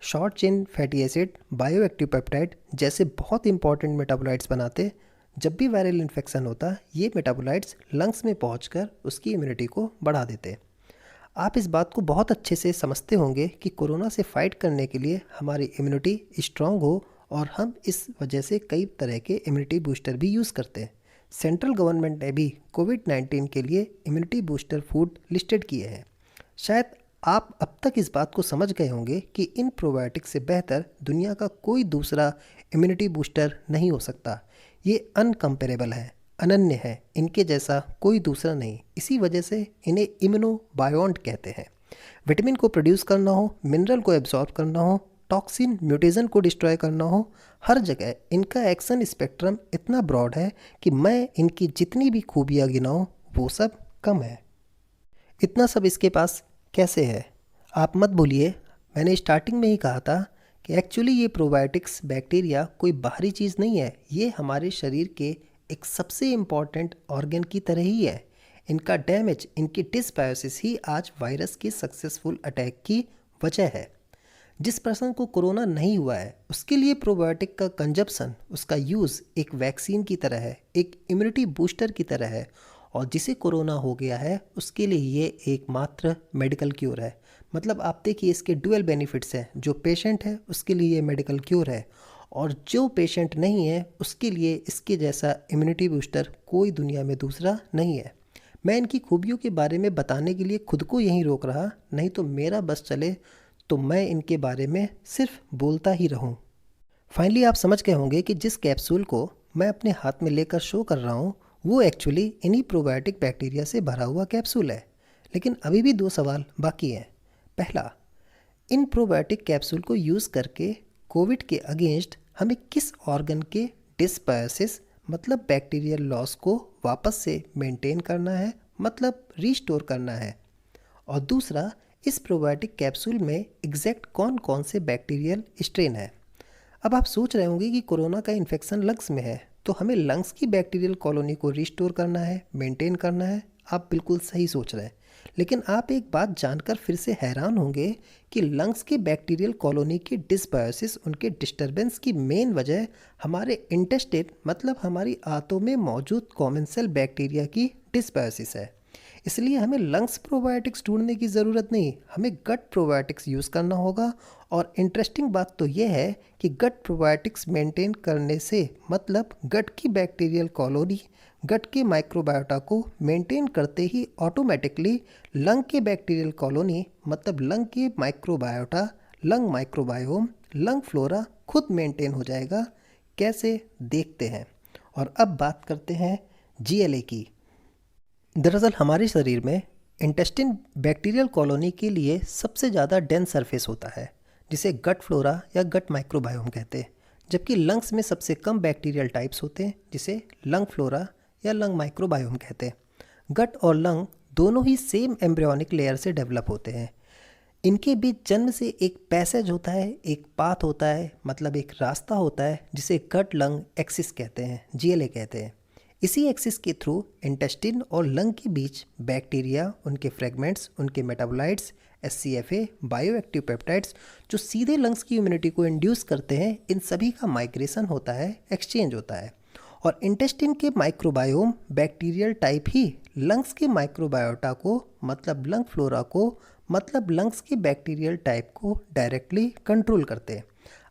short chain fatty acid, bioactive peptide जैसे बहुत इंपॉर्टेंट मेटाबोलाइट्स बनाते। जब भी वायरल इन्फेक्शन होता, ये मेटाबोलाइट्स लंग्स में पहुंचकर उसकी इम्यूनिटी को बढ़ा देते। आप इस बात को बहुत अच्छे से समझते होंगे कि कोरोना से फाइट करने के लिए हमारी इम्यूनिटी स्ट्रांग हो, और हम इस वजह से कई तरह के इम्यूनिटी बूस्टर भी यूज़ करते हैं, सेंट्रल गवर्नमेंट ने भी कोविड-19 के लिए इम्यूनिटी बूस्टर फूड लिस्टेड किए हैं। शायद आप अब तक इस बात को समझ गए होंगे कि इन प्रोबायोटिक्स से बेहतर दुनिया का कोई दूसरा इम्यूनिटी बूस्टर नहीं हो सकता। ये अनकम्पेरेबल है, अनन्य है, इनके जैसा कोई दूसरा नहीं। इसी वजह से इन्हें इम्यूनोबायोंट कहते हैं। विटामिन को प्रोड्यूस करना हो, मिनरल को एब्जॉर्ब करना हो, टॉक्सिन म्यूटेशन को डिस्ट्रॉय करना हो, हर जगह इनका एक्शन स्पेक्ट्रम इतना ब्रॉड है कि मैं इनकी जितनी भी खूबियाँ गिनाऊँ वो सब कम है। इतना सब इसके पास कैसे है? आप मत भूलिए, मैंने स्टार्टिंग में ही कहा था कि एक्चुअली ये प्रोबायोटिक्स बैक्टीरिया कोई बाहरी चीज़ नहीं है। ये हमारे शरीर के एक सबसे इम्पॉर्टेंट ऑर्गन की तरह ही है। इनका डैमेज, इनकी डिसबायोसिस ही आज वायरस के सक्सेसफुल अटैक की वजह है। जिस पर्सन को कोरोना नहीं हुआ है उसके लिए प्रोबायोटिक का कंजप्शन, उसका यूज़ एक वैक्सीन की तरह है, एक इम्यूनिटी बूस्टर की तरह है। और जिसे कोरोना हो गया है उसके लिए ये एकमात्र मेडिकल क्योर है। मतलब आप देखिए इसके डुअल बेनिफिट्स हैं। जो पेशेंट है उसके लिए ये मेडिकल क्योर है, और जो पेशेंट नहीं है उसके लिए इसके जैसा इम्यूनिटी बूस्टर कोई दुनिया में दूसरा नहीं है। मैं इनकी खूबियों के बारे में बताने के लिए खुद को यहीं रोक रहा, नहीं तो मेरा बस चले तो मैं इनके बारे में सिर्फ बोलता ही रहूं। फाइनली आप समझ गए होंगे कि जिस कैप्सूल को मैं अपने हाथ में लेकर शो कर रहा हूं वो एक्चुअली इन्हीं प्रोबायोटिक बैक्टीरिया से भरा हुआ कैप्सूल है। लेकिन अभी भी 2 सवाल बाकी हैं। पहला, इन प्रोबायोटिक कैप्सूल को यूज़ करके कोविड के अगेंस्ट हमें किस ऑर्गन के डिसबायोसिस मतलब बैक्टीरियल लॉस को वापस से मेंटेन करना है, मतलब रीस्टोर करना है। और दूसरा, इस प्रोबायोटिक कैप्सूल में एग्जैक्ट कौन कौन से बैक्टीरियल स्ट्रेन है। अब आप सोच रहे होंगे कि कोरोना का इन्फेक्शन लंग्स में है तो हमें लंग्स की बैक्टीरियल कॉलोनी को रिस्टोर करना है, मेंटेन करना है। आप बिल्कुल सही सोच रहे हैं, लेकिन आप एक बात जानकर फिर से हैरान होंगे कि लंग्स की बैक्टीरियल कॉलोनी की डिसबायोसिस, उनके डिस्टर्बेंस की मेन वजह हमारे इंटेस्टाइन मतलब हमारी आंतों में मौजूद कॉमन सेल बैक्टीरिया की डिसबायोसिस है। इसलिए हमें लंग्स प्रोबायोटिक्स ढूंढने की ज़रूरत नहीं, हमें गट प्रोबायोटिक्स यूज़ करना होगा। और इंटरेस्टिंग बात तो यह है कि गट प्रोबायोटिक्स मेंटेन करने से मतलब गट की बैक्टीरियल कॉलोनी, गट के माइक्रोबायोटा को मेंटेन करते ही ऑटोमेटिकली लंग के बैक्टीरियल कॉलोनी मतलब लंग के microbiota, lung microbiome, lung flora खुद मेंटेन हो जाएगा। कैसे, देखते हैं। और अब बात करते हैं GLA की। दरअसल हमारे शरीर में इंटेस्टाइन बैक्टीरियल कॉलोनी के लिए सबसे ज़्यादा डेंस सरफेस होता है जिसे गट फ्लोरा या गट माइक्रोबायोम कहते हैं, जबकि लंग्स में सबसे कम बैक्टीरियल टाइप्स होते हैं जिसे लंग फ्लोरा या लंग माइक्रोबायोम कहते हैं। गट और लंग दोनों ही सेम एम्ब्रियोनिक लेयर से डेवलप होते हैं। इनके बीच जन्म से एक पैसेज होता है, एक पाथ होता है, मतलब एक रास्ता होता है जिसे गट लंग एक्सिस कहते हैं, GLA कहते हैं। इसी एक्सिस के थ्रू इंटेस्टाइन और लंग के बीच बैक्टीरिया, उनके फ्रेगमेंट्स, उनके मेटाबोलाइट्स, SCFA, बायोएक्टिव पेप्टाइड्स जो सीधे लंग्स की इम्यूनिटी को इंड्यूस करते हैं, इन सभी का माइग्रेशन होता है, एक्सचेंज होता है। और इंटेस्टाइन के माइक्रोबायोम बैक्टीरियल टाइप ही लंग्स के माइक्रोबायोटा को मतलब लंग फ्लोरा को मतलब लंग्स के बैक्टीरियल टाइप को डायरेक्टली कंट्रोल करते हैं।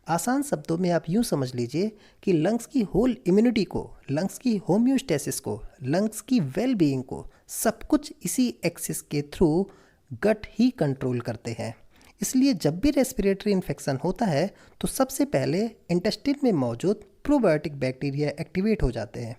आसान शब्दों में आप यूँ समझ लीजिए कि लंग्स की होल इम्यूनिटी को, लंग्स की होम्योस्टेसिस को, लंग्स की वेल बीइंग को सब कुछ इसी एक्सिस के थ्रू गट ही कंट्रोल करते हैं। इसलिए जब भी रेस्पिरेटरी इन्फेक्शन होता है तो सबसे पहले इंटेस्टाइन में मौजूद प्रोबायोटिक बैक्टीरिया एक्टिवेट हो जाते हैं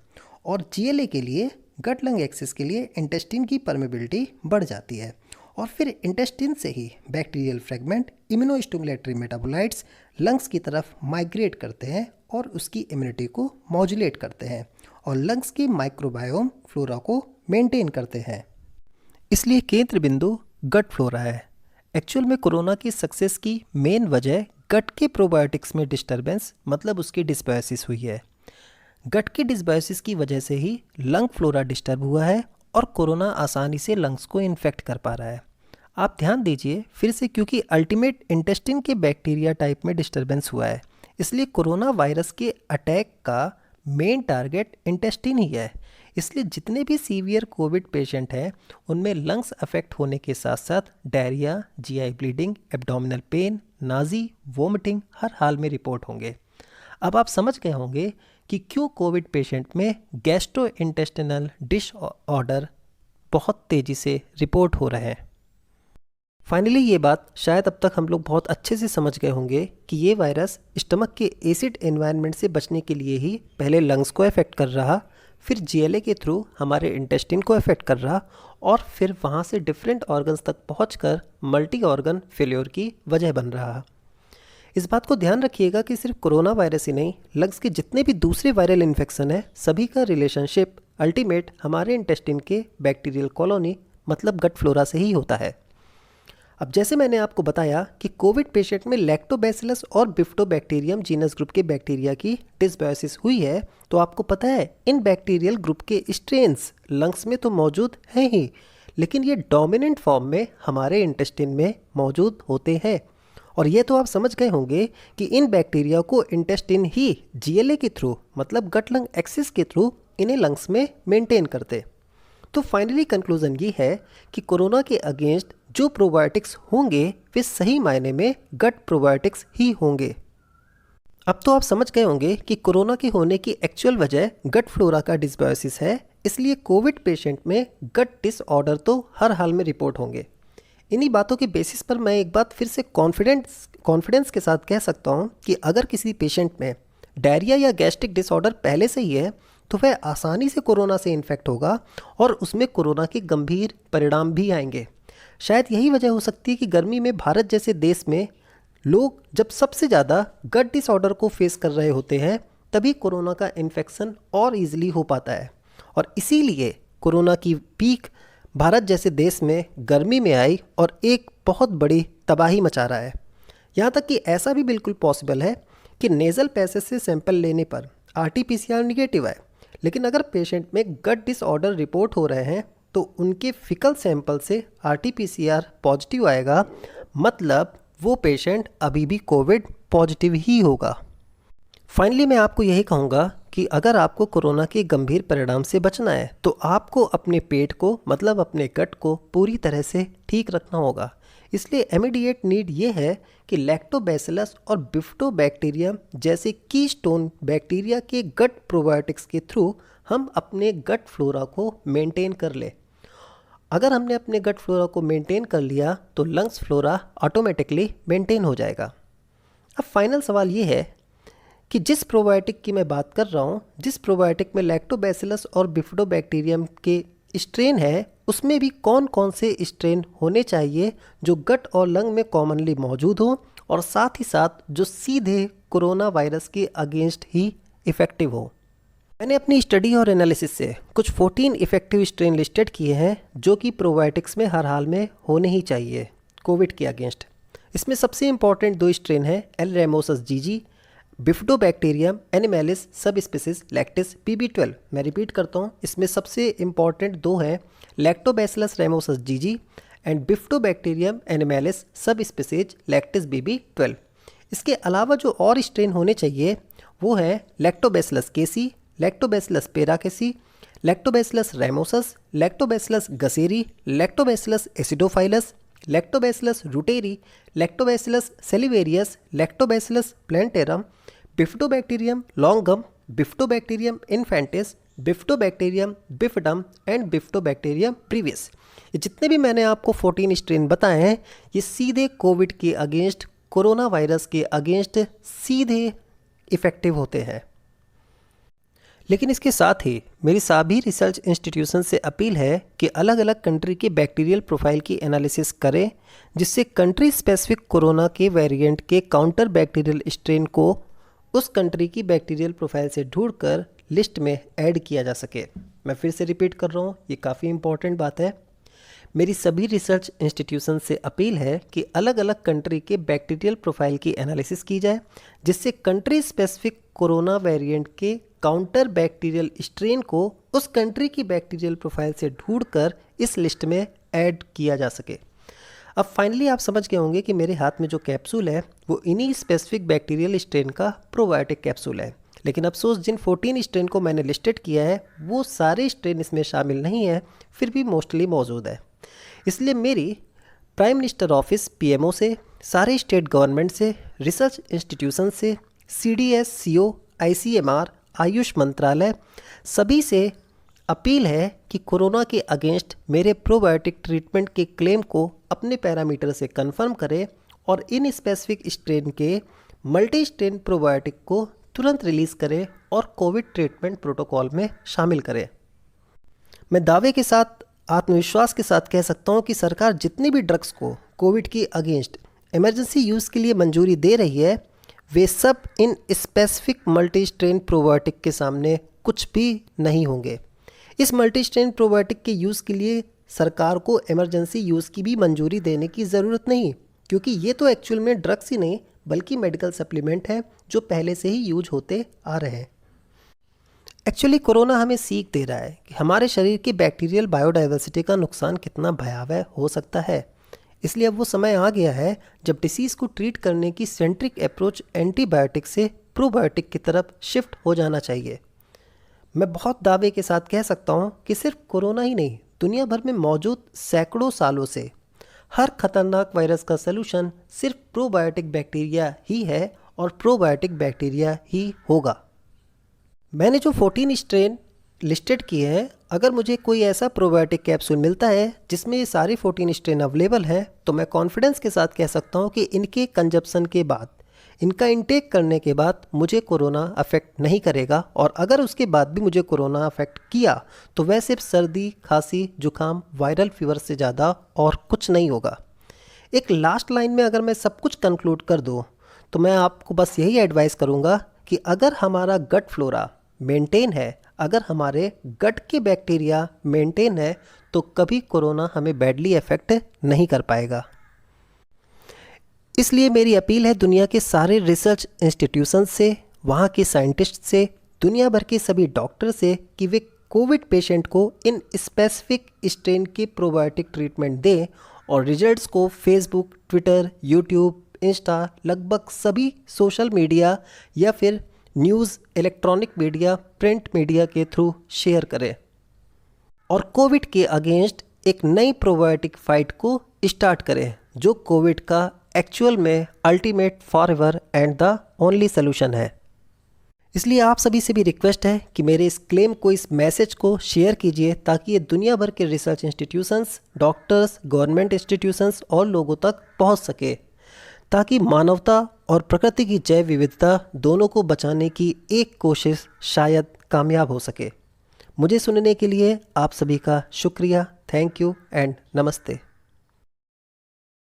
और GLA के लिए, गट लंग एक्सिस के लिए इंटेस्टाइन की परमेबिलिटी बढ़ जाती है और फिर इंटेस्टाइन से ही बैक्टीरियल फ्रेगमेंट इम्यूनोस्टिमुलेटरी मेटाबोलाइट्स लंग्स की तरफ माइग्रेट करते हैं और उसकी इम्यूनिटी को मॉड्यूलेट करते हैं और लंग्स की माइक्रोबायोम फ्लोरा को मेंटेन करते हैं। इसलिए केंद्र बिंदु गट फ्लोरा है। एक्चुअल में कोरोना की सक्सेस की मेन वजह गट के प्रोबायोटिक्स में डिस्टर्बेंस मतलब उसकी डिसबायोसिस हुई है। गट की डिसबायोसिस की वजह से ही लंग फ्लोरा डिस्टर्ब हुआ है और कोरोना आसानी से लंग्स को इन्फेक्ट कर पा रहा है। आप ध्यान दीजिए फिर से, क्योंकि अल्टीमेट इंटेस्टाइन के बैक्टीरिया टाइप में डिस्टर्बेंस हुआ है, इसलिए कोरोना वायरस के अटैक का मेन टारगेट इंटेस्टाइन ही है। इसलिए जितने भी सीवियर कोविड पेशेंट हैं उनमें लंग्स अफेक्ट होने के साथ साथ diarrhoea, GI bleeding, abdominal pain, nausea, vomiting हर हाल में रिपोर्ट होंगे। अब आप समझ गए होंगे कि क्यों कोविड पेशेंट में गैस्ट्रोइंटेस्टिनल डिसऑर्डर बहुत तेज़ी से रिपोर्ट हो रहे हैं। फाइनली ये बात शायद अब तक हम लोग बहुत अच्छे से समझ गए होंगे कि ये वायरस स्टमक के एसिड एनवायरनमेंट से बचने के लिए ही पहले लंग्स को अफेक्ट कर रहा, फिर जीएलए के थ्रू हमारे इंटेस्टिन को अफेक्ट कर रहा और फिर वहाँ से डिफरेंट ऑर्गन्स तक पहुँचकर मल्टी ऑर्गन फेल्योर की वजह बन रहा। इस बात को ध्यान रखिएगा कि सिर्फ कोरोना वायरस ही नहीं, लंग्स के जितने भी दूसरे वायरल इन्फेक्शन है सभी का रिलेशनशिप अल्टीमेट हमारे इंटेस्टिन के बैक्टीरियल कॉलोनी मतलब गट फ्लोरा से ही होता है। अब जैसे मैंने आपको बताया कि कोविड पेशेंट में लैक्टोबैसिलस और बिफ्टोबैक्टीरियम जीनस ग्रुप के बैक्टीरिया की डिसबायोसिस हुई है, तो आपको पता है इन बैक्टीरियल ग्रुप के स्ट्रेन्स लंग्स में तो मौजूद हैं ही, लेकिन ये डोमिनेंट फॉर्म में हमारे इंटेस्टिन में मौजूद होते हैं। और ये तो आप समझ गए होंगे कि इन बैक्टीरिया को इंटेस्टिन ही जीएलए के थ्रू मतलब गट लंग एक्सिस के थ्रू इन्हें लंग्स में मेंटेन करते। तो फाइनली कंक्लूजन ये है कि कोरोना के अगेंस्ट जो प्रोबायोटिक्स होंगे वे सही मायने में गट प्रोबायोटिक्स ही होंगे। अब तो आप समझ गए होंगे कि कोरोना के होने की एक्चुअल वजह गट फ्लोरा का डिसबायोसिस है, इसलिए कोविड पेशेंट में गट डिसऑर्डर तो हर हाल में रिपोर्ट होंगे। इन्हीं बातों के बेसिस पर मैं एक बात फिर से कॉन्फिडेंस के साथ कह सकता हूँ कि अगर किसी पेशेंट में डायरिया या गैस्ट्रिक डिसऑर्डर पहले से ही है तो वह आसानी से कोरोना से इन्फेक्ट होगा और उसमें कोरोना के गंभीर परिणाम भी आएंगे। शायद यही वजह हो सकती है कि गर्मी में भारत जैसे देश में लोग जब सबसे ज़्यादा गट डिसऑर्डर को फेस कर रहे होते हैं तभी कोरोना का इन्फेक्शन और ईजिली हो पाता है, और इसीलिए कोरोना की पीक भारत जैसे देश में गर्मी में आई और एक बहुत बड़ी तबाही मचा रहा है। यहाँ तक कि ऐसा भी बिल्कुल पॉसिबल है कि नेज़ल पैसेज से सैंपल लेने पर आरटीपीसीआर निगेटिव आए, लेकिन अगर पेशेंट में गट डिसऑर्डर रिपोर्ट हो रहे हैं तो उनके फिकल सैंपल से आरटीपीसीआर पॉजिटिव आएगा, मतलब वो पेशेंट अभी भी कोविड पॉजिटिव ही होगा। फाइनली मैं आपको यही कहूँगा कि अगर आपको कोरोना के गंभीर परिणाम से बचना है तो आपको अपने पेट को मतलब अपने गट को पूरी तरह से ठीक रखना होगा। इसलिए इमीडिएट नीड ये है कि लैक्टोबैसिलस और बिफ्टोबैक्टीरियम जैसे कीस्टोन बैक्टीरिया के गट प्रोबायोटिक्स के थ्रू हम अपने गट फ्लोरा को मेंटेन कर ले। अगर हमने अपने गट फ्लोरा को मेंटेन कर लिया तो लंग्स फ्लोरा ऑटोमेटिकली मेंटेन हो जाएगा। अब फाइनल सवाल ये है कि जिस प्रोबायोटिक की मैं बात कर रहा हूँ, जिस प्रोबायोटिक में लैक्टोबैसिलस और बिफ्टोबैक्टीरियम के स्ट्रेन है, उसमें भी कौन कौन से स्ट्रेन होने चाहिए जो गट और लंग में कॉमनली मौजूद हो और साथ ही साथ जो सीधे कोरोना वायरस के अगेंस्ट ही इफ़ेक्टिव हो। मैंने अपनी स्टडी और एनालिसिस से कुछ 14 इफ़ेक्टिव स्ट्रेन लिस्टेड किए हैं जो कि प्रोबायोटिक्स में हर हाल में होने ही चाहिए कोविड के अगेंस्ट। इसमें सबसे इंपॉर्टेंट 2 स्ट्रेन हैं एल रेमोसस जीजी, बिफ्टोबैक्टीरियम एनिमैलिस सब स्पीसीज लैक्टिस PB12। मैं रिपीट करता हूँ, इसमें सबसे इंपॉर्टेंट 2 हैं लैक्टोबैसिलस रेमोसस जीजी and बिफ्टोबैक्टीरियम एनिमैलिस sub species lactis BB12। इसके अलावा जो और स्ट्रेन होने चाहिए वो है Lactobacillus casei, Lactobacillus paracasei, Lactobacillus rhamnosus, Lactobacillus gasseri, Lactobacillus acidophilus, Lactobacillus reuteri, Lactobacillus salivarius, Lactobacillus plantarum, Bifidobacterium longum, Bifidobacterium infantis, Bifidobacterium bifidum and Bifidobacterium previous. ये जितने भी मैंने आपको 14 स्ट्रेन बताए हैं ये सीधे कोविड के अगेंस्ट, कोरोना वायरस के अगेंस्ट सीधे इफ़ेक्टिव होते हैं। लेकिन इसके साथ ही मेरी सभी रिसर्च इंस्टीट्यूशन से अपील है कि अलग अलग कंट्री के बैक्टीरियल प्रोफाइल की एनालिसिस करें, जिससे कंट्री स्पेसिफिक कोरोना के वेरिएंट के काउंटर बैक्टीरियल स्ट्रेन को उस कंट्री की बैक्टीरियल प्रोफाइल से ढूंढकर लिस्ट में ऐड किया जा सके। मैं फिर से रिपीट कर रहा हूँ, ये काफ़ी इंपॉर्टेंट बात है। मेरी सभी रिसर्च इंस्टीट्यूशन से अपील है कि अलग अलग कंट्री के बैक्टीरियल प्रोफाइल की एनालिसिस की जाए, जिससे कंट्री स्पेसिफिक कोरोना वेरिएंट के काउंटर बैक्टीरियल स्ट्रेन को उस कंट्री की बैक्टीरियल प्रोफाइल से ढूंढकर इस लिस्ट में ऐड किया जा सके। अब फाइनली आप समझ गए होंगे कि मेरे हाथ में जो कैप्सूल है वो इन्हीं स्पेसिफिक बैक्टीरियल स्ट्रेन का प्रोबायोटिक कैप्सूल है। लेकिन अफसोस जिन 14 स्ट्रेन को मैंने लिस्टेड किया है वो सारे स्ट्रेन इसमें शामिल नहीं है, फिर भी मोस्टली मौजूद है। इसलिए मेरी प्राइम मिनिस्टर ऑफिस PMO से, सारे स्टेट गवर्नमेंट से, रिसर्च इंस्टीट्यूशन से, CDS, CO, ICMR, आयुष मंत्रालय सभी से अपील है कि कोरोना के अगेंस्ट मेरे प्रोबायोटिक ट्रीटमेंट के क्लेम को अपने पैरामीटर से कंफर्म करें और इन स्पेसिफिक स्ट्रेन के मल्टी स्ट्रेन प्रोबायोटिक को तुरंत रिलीज़ करें और कोविड ट्रीटमेंट प्रोटोकॉल में शामिल करें। मैं दावे के साथ, आत्मविश्वास के साथ कह सकता हूँ कि सरकार जितनी भी ड्रग्स को कोविड के अगेंस्ट इमरजेंसी यूज़ के लिए मंजूरी दे रही है, वे सब in specific multi strain probiotic के सामने कुछ भी नहीं होंगे। इस मल्टी स्ट्रेन प्रोबायोटिक के यूज़ के लिए सरकार को इमरजेंसी यूज़ की भी मंजूरी देने की ज़रूरत नहीं, क्योंकि ये तो एक्चुअल में ड्रग्स ही नहीं बल्कि मेडिकल सप्लीमेंट है जो पहले से ही यूज होते आ रहे हैं। एक्चुअली कोरोना हमें सीख दे रहा है कि हमारे शरीर की बैक्टीरियल बायोडाइवर्सिटी का नुकसान कितना भयावह हो सकता है। इसलिए अब वो समय आ गया है जब डिसीज़ को ट्रीट करने की सेंट्रिक अप्रोच एंटीबायोटिक से प्रोबायोटिक की तरफ शिफ्ट हो जाना चाहिए। मैं बहुत दावे के साथ कह सकता हूँ कि सिर्फ कोरोना ही नहीं, दुनिया भर में मौजूद सैकड़ों सालों से हर खतरनाक वायरस का सलूशन सिर्फ प्रोबायोटिक बैक्टीरिया ही है और प्रोबायोटिक बैक्टीरिया ही होगा। मैंने जो 14 स्ट्रेन लिस्टेड किए हैं, अगर मुझे कोई ऐसा प्रोबायोटिक कैप्सूल मिलता है जिसमें ये सारे 14 स्ट्रेन अवेलेबल हैं, तो मैं कॉन्फिडेंस के साथ कह सकता हूँ कि इनके कंजप्शन के बाद, इनका इंटेक करने के बाद मुझे कोरोना अफेक्ट नहीं करेगा, और अगर उसके बाद भी मुझे कोरोना अफेक्ट किया तो वह सिर्फ सर्दी, खांसी, जुकाम, वायरल फीवर से ज़्यादा और कुछ नहीं होगा। एक लास्ट लाइन में अगर मैं सब कुछ कंक्लूड कर दूँ तो मैं आपको बस यही एडवाइस करूँगा कि अगर हमारा गट फ्लोरा मेंटेन है, अगर हमारे गट के बैक्टीरिया मेंटेन है, तो कभी कोरोना हमें बैडली अफेक्ट नहीं कर पाएगा। इसलिए मेरी अपील है दुनिया के सारे रिसर्च इंस्टीट्यूशन से, वहाँ के साइंटिस्ट से, दुनिया भर के सभी डॉक्टर से कि वे कोविड पेशेंट को इन स्पेसिफिक स्ट्रेन के प्रोबायोटिक ट्रीटमेंट दें और रिजल्ट्स को फेसबुक, ट्विटर, यूट्यूब, इंस्टा, लगभग सभी सोशल मीडिया या फिर news, electronic media, print media के थ्रू शेयर करें और कोविड के अगेंस्ट एक नई प्रोबायोटिक फाइट को स्टार्ट करें जो कोविड का एक्चुअल में ultimate, forever and the only solution है। इसलिए आप सभी से भी रिक्वेस्ट है कि मेरे इस क्लेम को, इस मैसेज को शेयर कीजिए ताकि ये दुनिया भर के research institutions, doctors, government institutions और लोगों तक पहुंच सके, ताकि मानवता और प्रकृति की जैव विविधता दोनों को बचाने की एक कोशिश शायद कामयाब हो सके। मुझे सुनने के लिए आप सभी का शुक्रिया। थैंक यू एंड नमस्ते।